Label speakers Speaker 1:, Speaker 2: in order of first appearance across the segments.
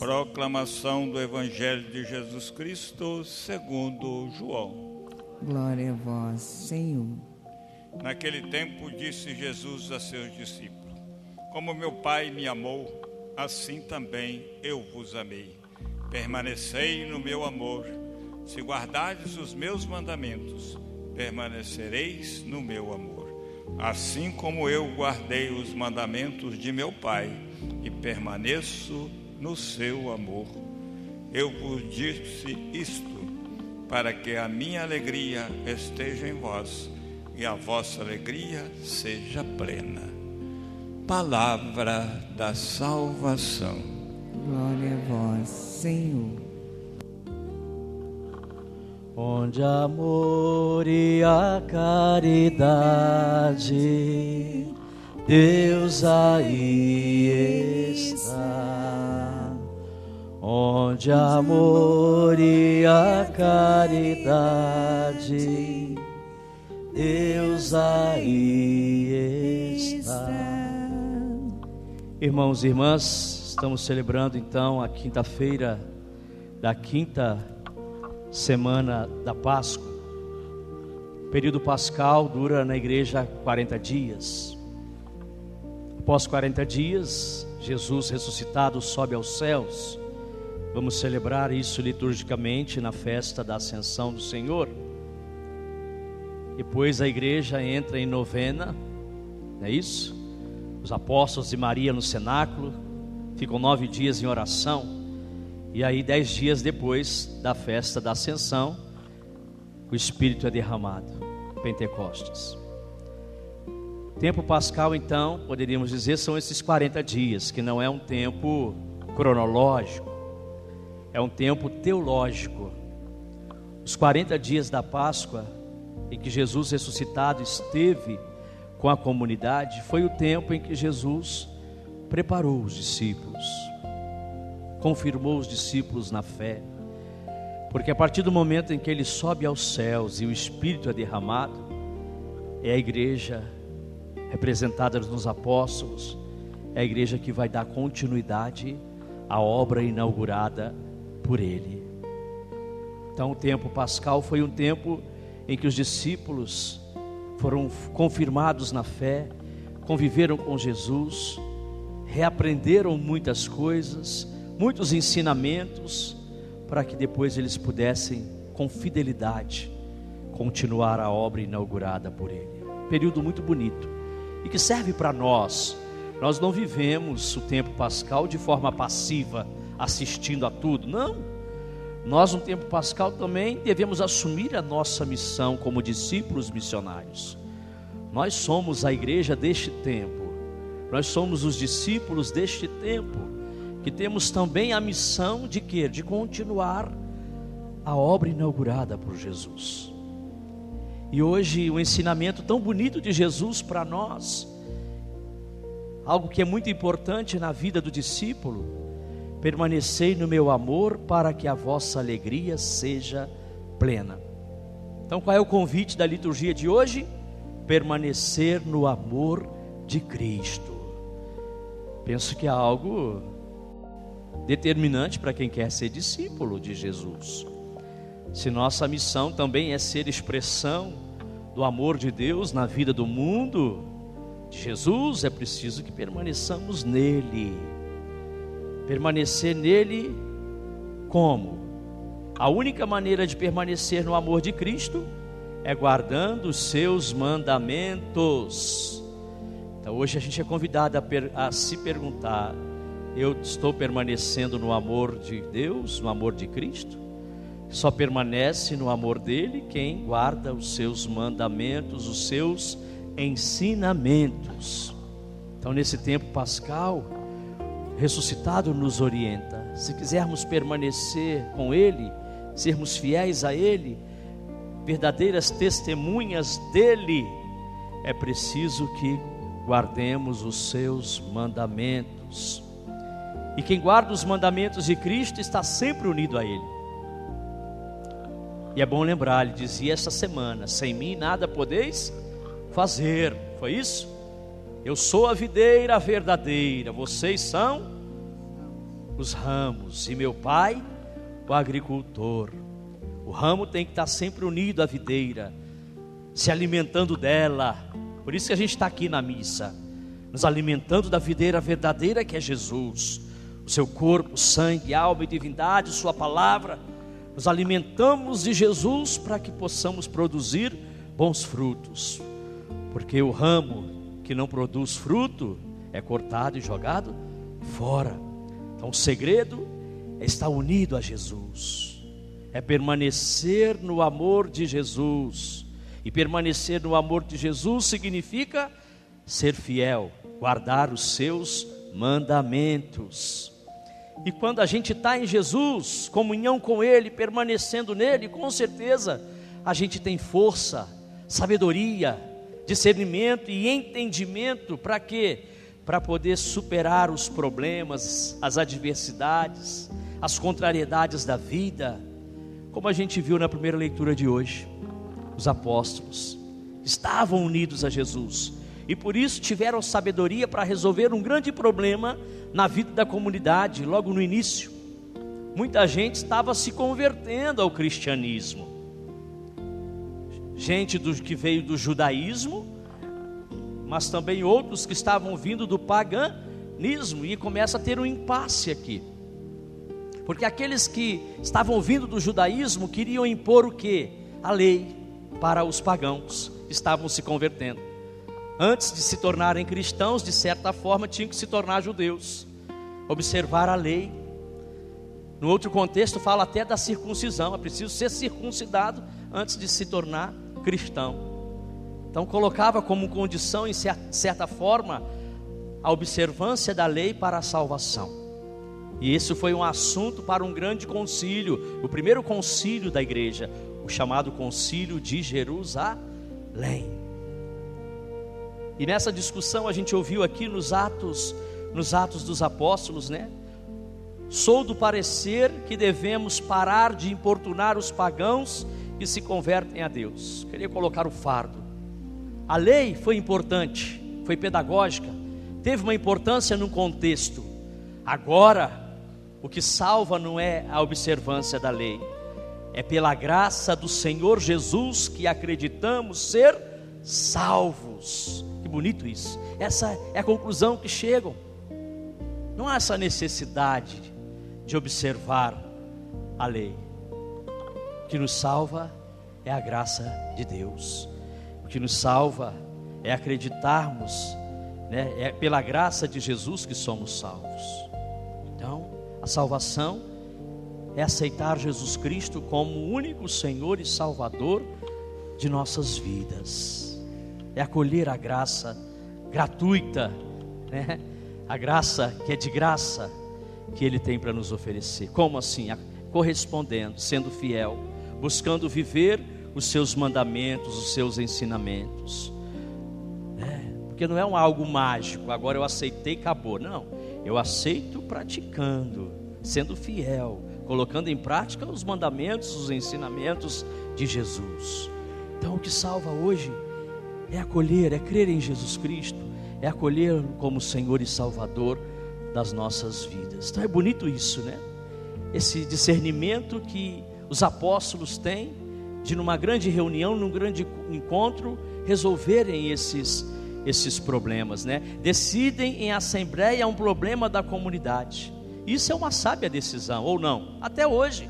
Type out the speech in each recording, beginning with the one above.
Speaker 1: Proclamação do Evangelho de Jesus Cristo segundo João.
Speaker 2: Glória a vós, Senhor.
Speaker 1: Naquele tempo disse Jesus a seus discípulos: Como meu Pai me amou, assim também eu vos amei. Permanecei no meu amor. Se guardardes os meus mandamentos, permanecereis no meu amor. Assim como eu guardei os mandamentos de meu Pai e permaneço no seu amor. Eu vos disse isto, para que a minha alegria esteja em vós e a vossa alegria seja plena. Palavra da salvação.
Speaker 2: Glória a vós, Senhor.
Speaker 3: Onde amor e a caridade, Deus aí está. Onde amor e a caridade, Deus aí está. Irmãos e irmãs, estamos celebrando então a quinta-feira da quinta semana da Páscoa. O período pascal dura na igreja 40 dias. Após 40 dias, Jesus ressuscitado sobe aos céus. Vamos celebrar isso liturgicamente na festa da Ascensão do Senhor. Depois a igreja entra em novena, não é isso? Os apóstolos de Maria no cenáculo ficam 9 dias em oração. E aí 10 dias depois da festa da Ascensão, o Espírito é derramado, Pentecostes. Tempo pascal então, poderíamos dizer, são esses 40 dias, que não é um tempo cronológico, é um tempo teológico. Os 40 dias da Páscoa, em que Jesus ressuscitado esteve com a comunidade, foi o tempo em que Jesus preparou os discípulos, confirmou os discípulos na fé, porque a partir do momento em que ele sobe aos céus e o Espírito é derramado, é a igreja representada nos apóstolos, é a igreja que vai dar continuidade à obra inaugurada por ele. Então o tempo pascal foi um tempo em que os discípulos foram confirmados na fé, conviveram com Jesus, reaprenderam muitas coisas, muitos ensinamentos, para que depois eles pudessem, com fidelidade, continuar a obra inaugurada por ele. Um período muito bonito e que serve para nós. Nós não vivemos o tempo pascal de forma passiva, assistindo a tudo, não. Nós no tempo pascal também devemos assumir a nossa missão como discípulos missionários. Nós somos a igreja deste tempo, nós somos os discípulos deste tempo, que temos também a missão de quê? De continuar a obra inaugurada por Jesus. E hoje o ensinamento tão bonito de Jesus para nós, algo que é muito importante na vida do discípulo: permanecei no meu amor para que a vossa alegria seja plena. Então qual é o convite da liturgia de hoje? Permanecer no amor de Cristo. Penso que é algo determinante para quem quer ser discípulo de Jesus. Se nossa missão também é ser expressão do amor de Deus na vida do mundo, de Jesus, é preciso que permaneçamos nele. Permanecer nele como? A única maneira de permanecer no amor de Cristo é guardando os seus mandamentos. Então hoje a gente é convidado a se perguntar: eu estou permanecendo no amor de Deus, no amor de Cristo? Só permanece no amor dele quem guarda os seus mandamentos, os seus ensinamentos. Então nesse tempo pascal, ressuscitado nos orienta. Se quisermos permanecer com ele, sermos fiéis a ele, verdadeiras testemunhas dele, é preciso que guardemos os seus mandamentos. E quem guarda os mandamentos de Cristo está sempre unido a ele. E é bom lembrar, ele dizia esta semana: sem mim nada podeis fazer. Foi isso? Eu sou a videira verdadeira, vocês são os ramos e meu Pai o agricultor. O ramo tem que estar sempre unido à videira, se alimentando dela. Por isso que a gente está aqui na missa, nos alimentando da videira verdadeira que é Jesus, o seu corpo, sangue, alma e divindade, sua palavra. Nos alimentamos de Jesus para que possamos produzir bons frutos, porque o ramo que não produz fruto é cortado e jogado fora. Então o segredo é estar unido a Jesus, é permanecer no amor de Jesus. E permanecer no amor de Jesus significa ser fiel, guardar os seus mandamentos. E quando a gente está em Jesus, comunhão com Ele, permanecendo nele, com certeza a gente tem força, sabedoria, discernimento e entendimento. Para quê? Para poder superar os problemas, as adversidades, as contrariedades da vida. Como a gente viu na primeira leitura de hoje, os apóstolos estavam unidos a Jesus e por isso tiveram sabedoria para resolver um grande problema na vida da comunidade. Logo no início, muita gente estava se convertendo ao cristianismo, gente que veio do judaísmo, mas também outros que estavam vindo do paganismo, e começa a ter um impasse aqui, porque aqueles que estavam vindo do judaísmo queriam impor o quê? A lei para os pagãos que estavam se convertendo. Antes de se tornarem cristãos, de certa forma, tinham que se tornar judeus, observar a lei. No outro contexto fala até da circuncisão, é preciso ser circuncidado antes de se tornar cristão. Então colocava como condição, em certa forma, a observância da lei para a salvação. E isso foi um assunto para um grande concílio, o primeiro concílio da igreja, o chamado Concílio de Jerusalém. E nessa discussão a gente ouviu aqui nos Atos dos Apóstolos, né? Sou do parecer que devemos parar de importunar os pagãos que se convertem a Deus. Queria colocar o fardo. A lei foi importante, foi pedagógica, teve uma importância num contexto. Agora, o que salva não é a observância da lei, é pela graça do Senhor Jesus que acreditamos ser salvos. Que bonito isso. Essa é a conclusão que chegam. Não há essa necessidade de observar a lei. O que nos salva é a graça de Deus. O que nos salva é acreditarmos, né? É pela graça de Jesus que somos salvos. Então, a salvação é aceitar Jesus Cristo como o único Senhor e Salvador de nossas vidas. É acolher a graça gratuita, né? A graça que é de graça, que Ele tem para nos oferecer. Como assim? Correspondendo, sendo fiel, buscando viver os seus mandamentos, os seus ensinamentos. Porque não é algo mágico, agora eu aceitei e acabou. Não, eu aceito praticando, sendo fiel, colocando em prática os mandamentos, os ensinamentos de Jesus. Então o que salva hoje é acolher, é crer em Jesus Cristo, é acolher como Senhor e Salvador das nossas vidas. Então é bonito isso, né? Esse discernimento que os apóstolos têm de numa grande reunião, num grande encontro, resolverem esses problemas, né? Decidem em assembleia um problema da comunidade. Isso é uma sábia decisão, ou não? Até hoje,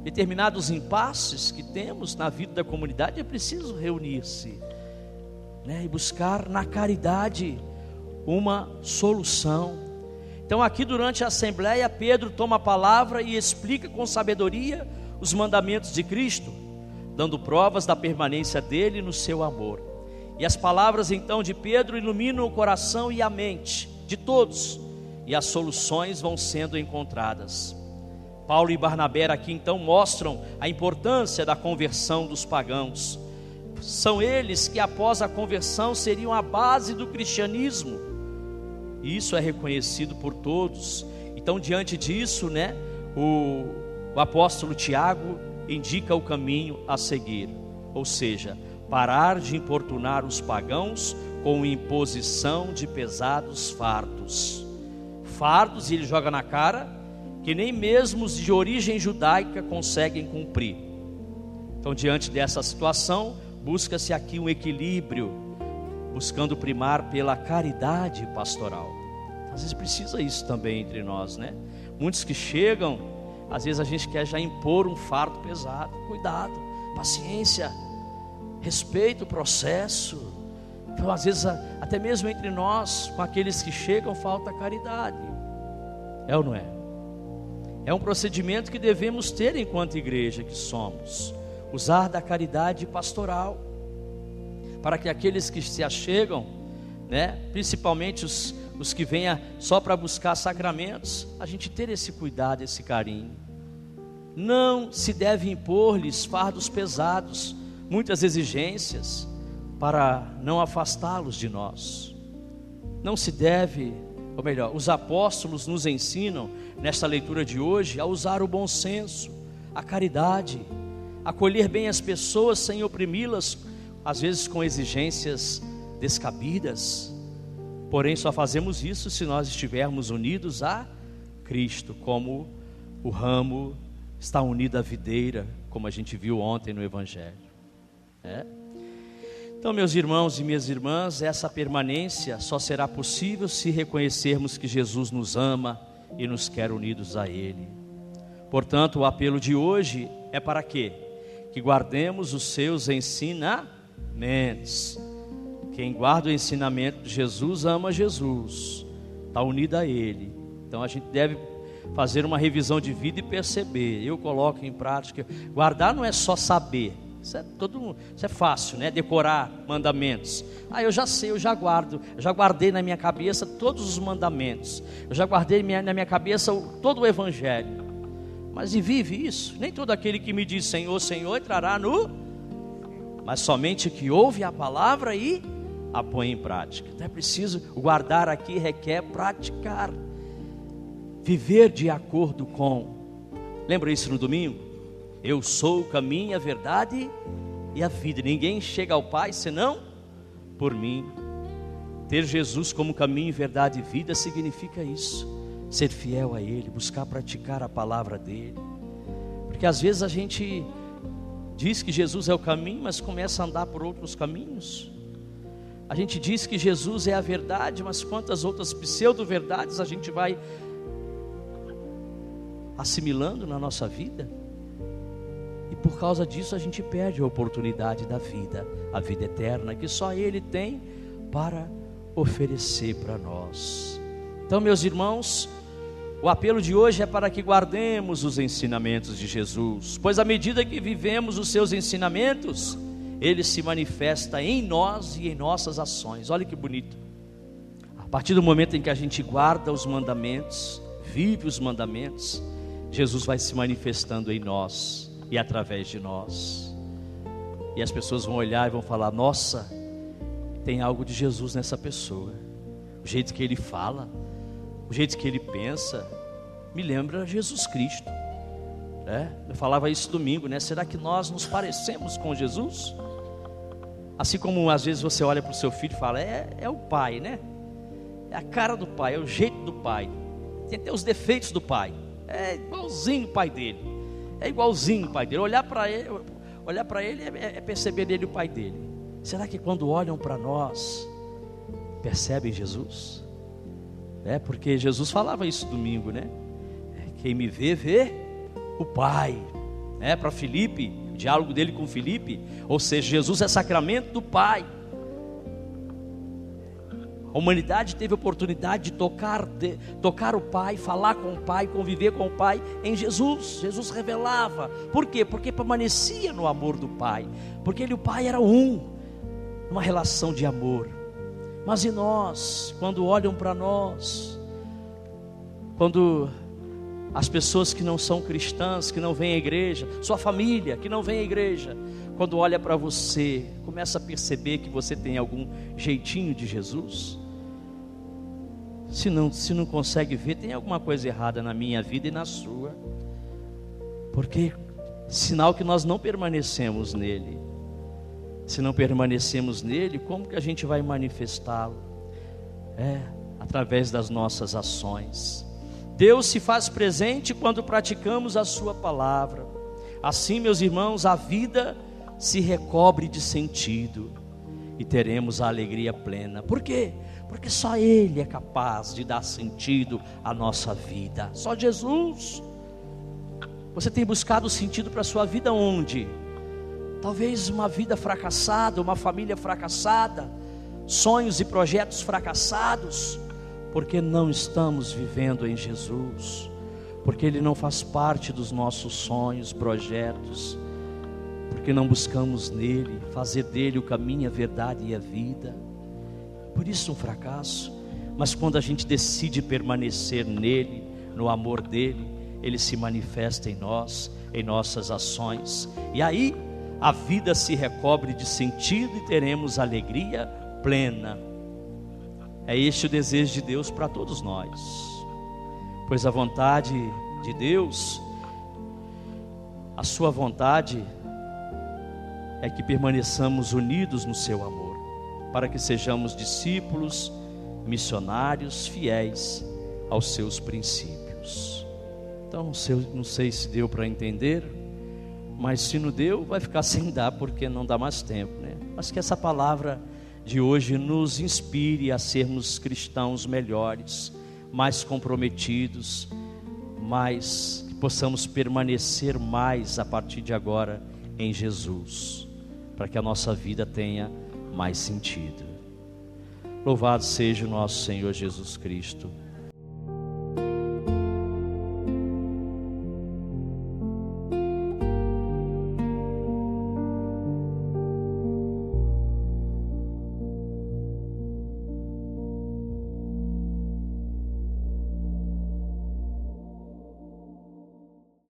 Speaker 3: determinados impasses que temos na vida da comunidade, é preciso reunir-se, né? E buscar na caridade uma solução. Então aqui durante a assembleia, Pedro toma a palavra e explica com sabedoria os mandamentos de Cristo, dando provas da permanência dele no seu amor. E as palavras então de Pedro iluminam o coração e a mente de todos, e as soluções vão sendo encontradas. Paulo e Barnabé aqui então mostram a importância da conversão dos pagãos. São eles que após a conversão seriam a base do cristianismo, e isso é reconhecido por todos. Então diante disso, né, o apóstolo Tiago indica o caminho a seguir, ou seja, parar de importunar os pagãos com imposição de pesados fardos. fardos, e ele joga na cara, que nem mesmo os de origem judaica conseguem cumprir. Então, diante dessa situação, busca-se aqui um equilíbrio, buscando primar pela caridade pastoral. Às vezes precisa isso também entre nós, né? Muitos que chegam, às vezes a gente quer já impor um fardo pesado. Cuidado, paciência, respeito o processo. Então, às vezes, até mesmo entre nós, com aqueles que chegam, falta caridade. É ou não é? É um procedimento que devemos ter enquanto igreja que somos. Usar da caridade pastoral, para que aqueles que se achegam, né, principalmente os que vêm só para buscar sacramentos, a gente ter esse cuidado, esse carinho. Não se deve impor-lhes fardos pesados, muitas exigências, para não afastá-los de nós. Não se deve, ou melhor, os apóstolos nos ensinam, nesta leitura de hoje, a usar o bom senso, a caridade, acolher bem as pessoas sem oprimi-las, às vezes com exigências descabidas. Porém, só fazemos isso se nós estivermos unidos a Cristo, como o ramo está unido à videira, como a gente viu ontem no Evangelho. Então, meus irmãos e minhas irmãs, essa permanência só será possível se reconhecermos que Jesus nos ama e nos quer unidos a Ele. Portanto, o apelo de hoje é para quê? Que guardemos os seus ensinamentos. Quem guarda o ensinamento de Jesus ama Jesus, está unido a Ele. Então a gente deve fazer uma revisão de vida e perceber. Eu coloco em prática. Guardar não é só saber, isso é fácil, né? Decorar mandamentos. Eu já sei, eu já guardo, eu já guardei na minha cabeça todos os mandamentos, eu já guardei na minha cabeça todo o Evangelho. Mas e vive isso? Nem todo aquele que me diz Senhor, Senhor entrará mas somente o que ouve a palavra e a põe em prática. Então é preciso, o guardar aqui requer praticar, viver de acordo com. Lembra isso no domingo? Eu sou o caminho, a verdade e a vida. Ninguém chega ao Pai senão por mim. Ter Jesus como caminho, verdade e vida significa isso. Ser fiel a Ele, buscar praticar a palavra dEle. Porque às vezes a gente diz que Jesus é o caminho, mas começa a andar por outros caminhos. A gente diz que Jesus é a verdade, mas quantas outras pseudo-verdades a gente vai assimilando na nossa vida? E por causa disso a gente perde a oportunidade da vida, a vida eterna, que só Ele tem para oferecer para nós. Então, meus irmãos, o apelo de hoje é para que guardemos os ensinamentos de Jesus, pois à medida que vivemos os seus ensinamentos, Ele se manifesta em nós e em nossas ações. Olha que bonito. A partir do momento em que a gente guarda os mandamentos, vive os mandamentos, Jesus vai se manifestando em nós e através de nós. E as pessoas vão olhar e vão falar: nossa, tem algo de Jesus nessa pessoa. O jeito que ele fala, o jeito que ele pensa, me lembra Jesus Cristo. Eu falava isso domingo, né? Será que nós nos parecemos com Jesus? Assim como às vezes você olha para o seu filho e fala: é o pai, né? É a cara do pai, é o jeito do pai. Tem até os defeitos do pai. É igualzinho o pai dele. É igualzinho o pai dele. Olhar para ele é perceber nele o pai dele. Será que quando olham para nós, percebem Jesus? Porque Jesus falava isso domingo, né? Quem me vê, vê o Pai. Para Filipe, o diálogo dele com Filipe, ou seja, Jesus é sacramento do Pai. A humanidade teve a oportunidade de tocar o Pai, falar com o Pai, conviver com o Pai em Jesus. Jesus revelava. Por quê? Porque permanecia no amor do Pai, porque Ele e o Pai eram uma relação de amor. Mas e nós, quando olham para nós, quando as pessoas que não são cristãs, que não vêm à igreja, sua família que não vem à igreja, quando olha para você, começa a perceber que você tem algum jeitinho de Jesus? Se não consegue ver, tem alguma coisa errada na minha vida e na sua, porque sinal que nós não permanecemos nele. Se não permanecemos nele, como que a gente vai manifestá-lo? através das nossas ações. Deus se faz presente quando praticamos a sua palavra. Assim, meus irmãos, a vida se recobre de sentido e teremos a alegria plena. Por quê? Porque só Ele é capaz de dar sentido à nossa vida. Só Jesus. Você tem buscado sentido para a sua vida onde? Talvez uma vida fracassada, uma família fracassada, sonhos e projetos fracassados, porque não estamos vivendo em Jesus, porque Ele não faz parte dos nossos sonhos, projetos, porque não buscamos nele, fazer dele o caminho, a verdade e a vida. Por isso um fracasso. Mas quando a gente decide permanecer nele, no amor dele, ele se manifesta em nós, em nossas ações, e aí a vida se recobre de sentido e teremos alegria plena. É este o desejo de Deus para todos nós, pois a vontade de Deus, a sua vontade é que permaneçamos unidos no seu amor, para que sejamos discípulos, missionários, fiéis aos seus princípios. Então não sei se deu para entender, mas se não deu, vai ficar sem dar, porque não dá mais tempo, né? Mas que essa palavra de hoje nos inspire a sermos cristãos melhores, mais comprometidos, que possamos permanecer mais a partir de agora em Jesus, para que a nossa vida tenha mais sentido. Louvado seja o nosso Senhor Jesus Cristo.